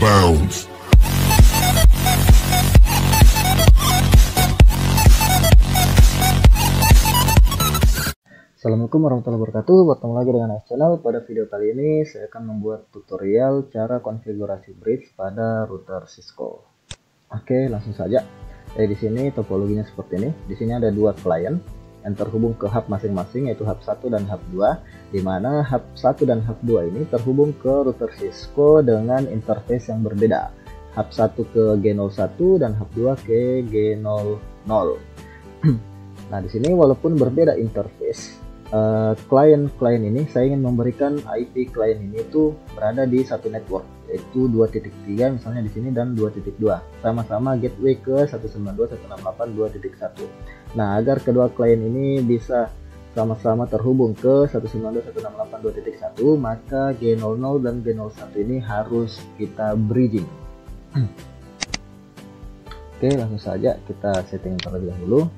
bounds. Assalamualaikum warahmatullahi wabarakatuh. Bertemu lagi dengan Ais Channel. Pada video kali ini saya akan membuat tutorial cara konfigurasi bridge pada router Cisco. Oke, langsung saja. Di sini topologinya seperti ini. Di sini ada dua client yang terhubung ke hub masing-masing, yaitu hub 1 dan hub 2, di mana hub 1 dan hub 2 ini terhubung ke router Cisco dengan interface yang berbeda. Hub 1 ke G01 dan hub 2 ke G00. Nah, di sini walaupun berbeda interface, klien ini saya ingin memberikan IP klien ini itu berada di satu network, yaitu 2.3 misalnya di sini dan 2.2, sama-sama gateway ke 192.168.2.1. Nah, agar kedua klien ini bisa sama-sama terhubung ke 192.168.2.1, maka G00 dan G01 ini harus kita bridging. Oke, langsung saja kita setting terlebih dahulu.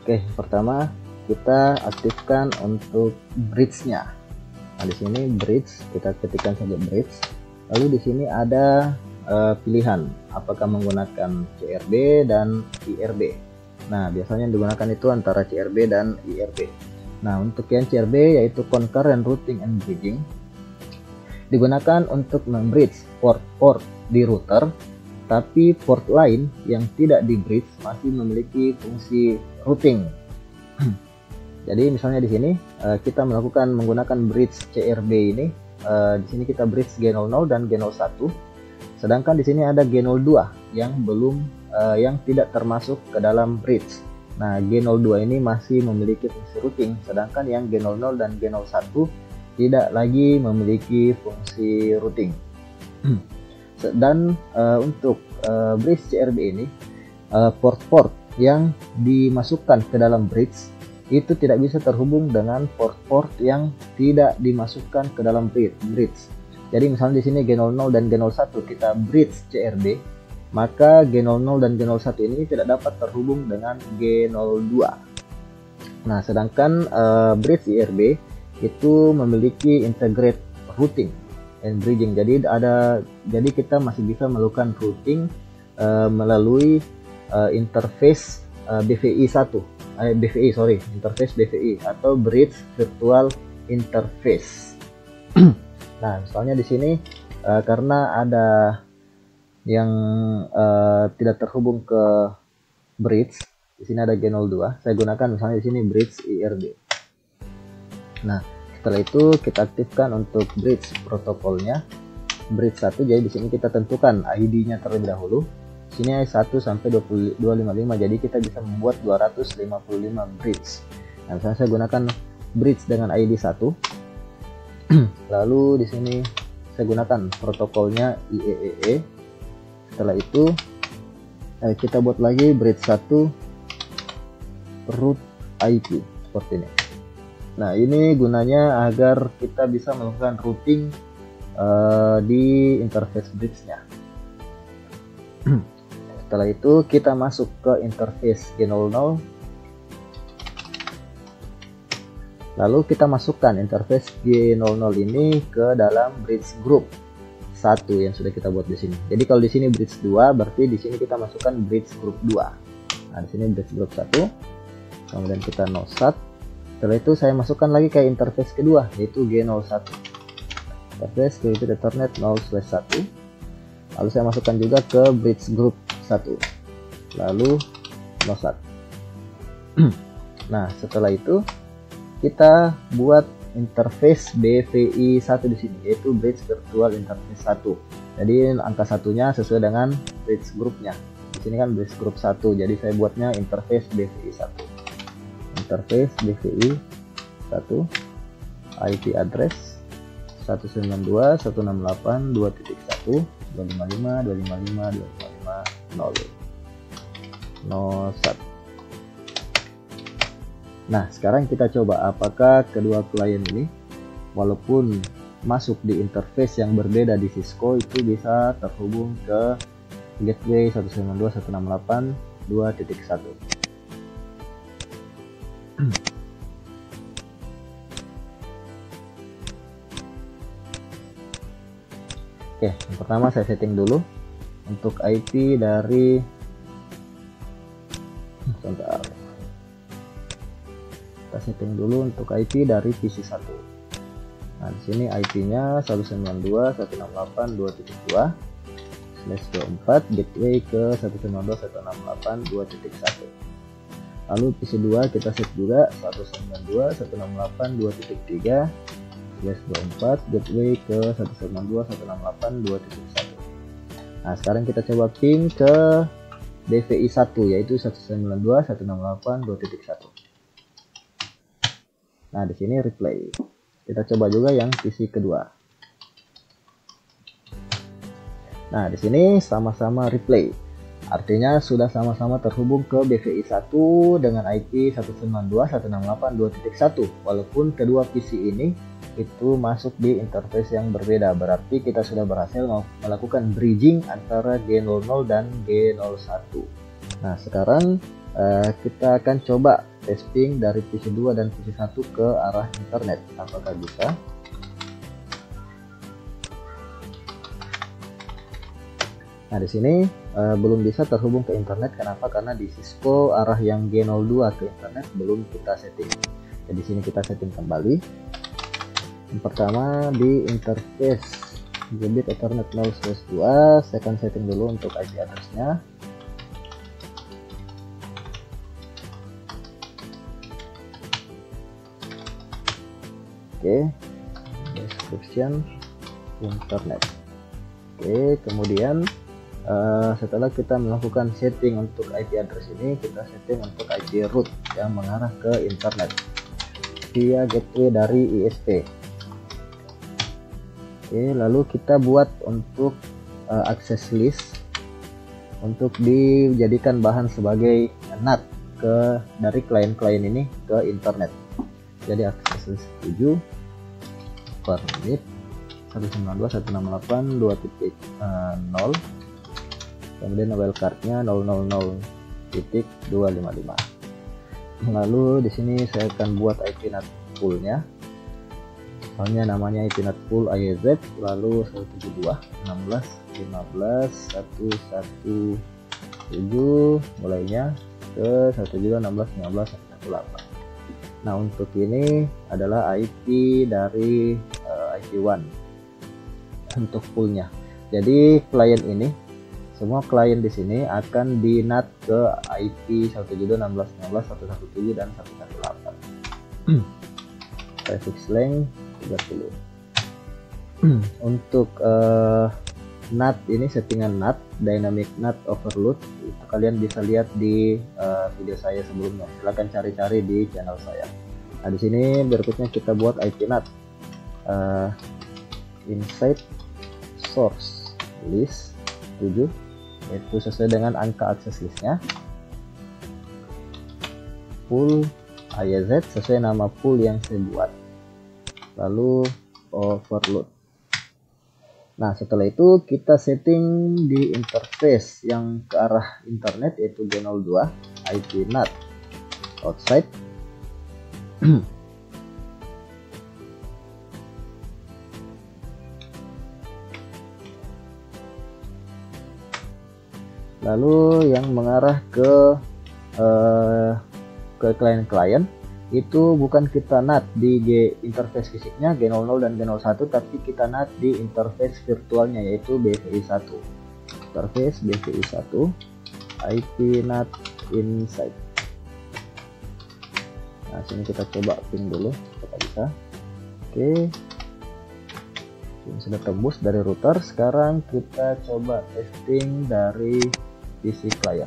Oke, pertama kita aktifkan untuk bridge-nya. Nah, di sini bridge, kita ketikkan saja bridge. Lalu di sini ada pilihan apakah menggunakan CRB dan IRB. Nah, biasanya yang digunakan itu antara CRB dan IRB. Nah, untuk yang CRB yaitu concurrent routing and bridging, digunakan untuk membridge port-port di router, tapi port lain yang tidak di bridge masih memiliki fungsi routing. Jadi misalnya di sini kita menggunakan bridge CRB ini, di sini kita bridge G00 dan G01, sedangkan di sini ada G02 yang yang tidak termasuk ke dalam bridge. Nah, G02 ini masih memiliki fungsi routing, sedangkan yang G00 dan G01 tidak lagi memiliki fungsi routing. Dan untuk bridge CRB ini, port-port yang dimasukkan ke dalam bridge itu tidak bisa terhubung dengan port-port yang tidak dimasukkan ke dalam bridge. Jadi misalnya di sini G00 dan G01 kita bridge CRB, maka G00 dan G01 ini tidak dapat terhubung dengan G02. Nah, sedangkan bridge IRB itu memiliki integrate routing and bridging. Jadi kita masih bisa melakukan routing melalui interface interface BVI atau bridge virtual interface. Nah, misalnya di sini karena ada yang tidak terhubung ke bridge, di sini ada G02, saya gunakan misalnya di sini bridge IRB. Nah, setelah itu kita aktifkan untuk bridge protokolnya, bridge 1. Jadi di sini kita tentukan ID-nya terlebih dahulu. Di sini 1 sampai 255, jadi kita bisa membuat 255 bridge. Nah, misalnya saya gunakan bridge dengan ID 1. Lalu di sini saya gunakan protokolnya IEEE. Setelah itu kita buat lagi bridge 1 root IP seperti ini. Nah, ini gunanya agar kita bisa melakukan routing di interface bridge-nya. Setelah itu kita masuk ke interface G00. Lalu kita masukkan interface G00 ini ke dalam bridge group 1 yang sudah kita buat di sini. Jadi kalau di sini bridge 2, berarti di sini kita masukkan bridge group 2. Nah, di sini bridge group 1. Kemudian kita nosat. Setelah itu saya masukkan lagi ke interface kedua, yaitu G01. Interface ke Ethernet 0/1. Lalu saya masukkan juga ke bridge group 1. Lalu nosat. Nah, setelah itu kita buat interface BVI 1 di sini, yaitu bridge virtual interface 1. Jadi angka satunya sesuai dengan bridge groupnya. Di sini kan bridge group 1, jadi saya buatnya interface BVI 1. Interface BVI 1, IP address 192.168.2.1, 255.255.255.0. Nah, sekarang kita coba apakah kedua klien ini walaupun masuk di interface yang berbeda di Cisco itu bisa terhubung ke gateway 192.168.2.1. Oke, yang pertama saya setting dulu untuk IP dari sebentar. Kita setting dulu untuk IP dari PC1. Nah, di sini IP-nya 192.168.2.2/24 gateway ke 192.168.2.1. Lalu PC2 kita set juga 192.168.2.3/24 gateway ke 192.168.2.1. Nah, sekarang kita coba ping ke DVI 1 yaitu 192.168.2.1. Nah, di sini replay. Kita coba juga yang PC kedua. Nah, di sini sama-sama replay. Artinya sudah sama-sama terhubung ke BVI 1 dengan IP 192.168.2.1. Walaupun kedua PC ini itu masuk di interface yang berbeda. Berarti kita sudah berhasil melakukan bridging antara G00 dan G01. Nah, sekarang kita akan coba testing dari PC2 dan PC1 ke arah internet. Apakah bisa? Nah, di sini belum bisa terhubung ke internet. Kenapa? Karena di Cisco arah yang G02 ke internet belum kita setting. Jadi sini kita setting kembali. Yang pertama di interface Gigabit Ethernet 0/2, saya akan setting dulu untuk IP address-nya. Oke, description internet. Oke, kemudian setelah kita melakukan setting untuk IP address ini, kita setting untuk IP root yang mengarah ke internet via gateway dari ISP. Oke, lalu kita buat untuk access list untuk dijadikan bahan sebagai NAT dari klien-klien ini ke internet. Jadi access list 7 permit 192.168.2.0, kemudian wildcardnya 000.255. Lalu di sini saya akan buat IP NAT poolnya. Soalnya namanya IP NAT pool IEZ, lalu 172.16.15.117 mulainya ke 172.16.19.18. Nah, untuk ini adalah IP dari IP1 untuk poolnya. Jadi klien ini, semua klien di sini akan di NAT ke IP 172.16.19.117 dan 118. Prefix length 30. Untuk NAT ini settingan NAT dynamic NAT overload itu kalian bisa lihat di video saya sebelumnya. Silahkan cari-cari di channel saya. Nah, di sini berikutnya kita buat IP NAT inside source list 7, itu sesuai dengan angka akses listnya. Pool IEZ sesuai nama pool yang saya buat. Lalu overload. Nah, setelah itu kita setting di interface yang ke arah internet yaitu G02 IP NAT outside. Lalu yang mengarah ke klien-klien itu bukan kita NAT di interface fisiknya G00 dan G01, tapi kita NAT di interface virtualnya yaitu BVI1. Interface BVI1 IP NAT inside. Nah, sini kita coba ping dulu apakah bisa. Oke, ini sudah tembus dari router. Sekarang kita coba testing dari PC klien.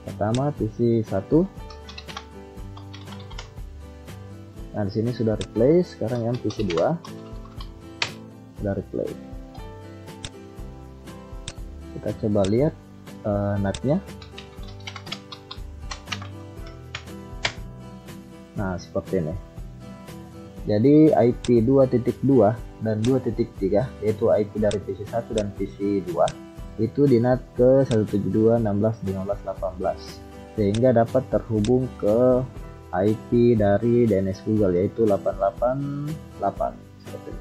Pertama PC 1. Nah, di sini sudah replay. Sekarang yang PC 2 sudah replay. Kita coba lihat NAT-nya. Nah, seperti ini. Jadi IP 2.2 dan 2.3 yaitu IP dari PC 1 dan PC 2 itu di NAT ke 172.16.15.18 sehingga dapat terhubung ke IP dari DNS Google yaitu 888 seperti ini.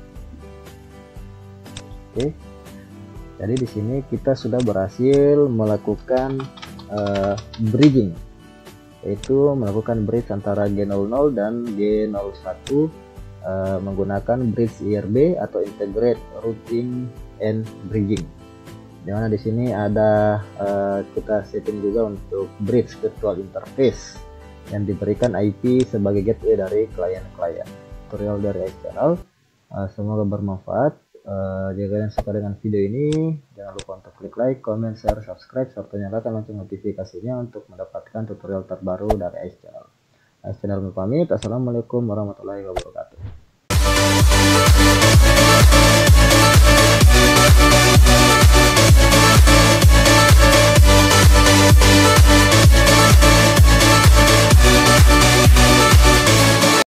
Oke. Jadi di sini kita sudah berhasil melakukan bridging, yaitu melakukan bridge antara G00 dan G01 menggunakan bridge IRB atau Integrate Routing and Bridging. Dimana di sini ada kita setting juga untuk bridge virtual interface yang diberikan IP sebagai gateway dari klien-klien. Tutorial dari Ice Channel, semoga bermanfaat. Jika kalian suka dengan video ini, jangan lupa untuk klik like, comment, share, subscribe, serta nyalakan lonceng notifikasinya untuk mendapatkan tutorial terbaru dari Ice Channel. Ice Channel pamit. Assalamualaikum warahmatullahi wabarakatuh.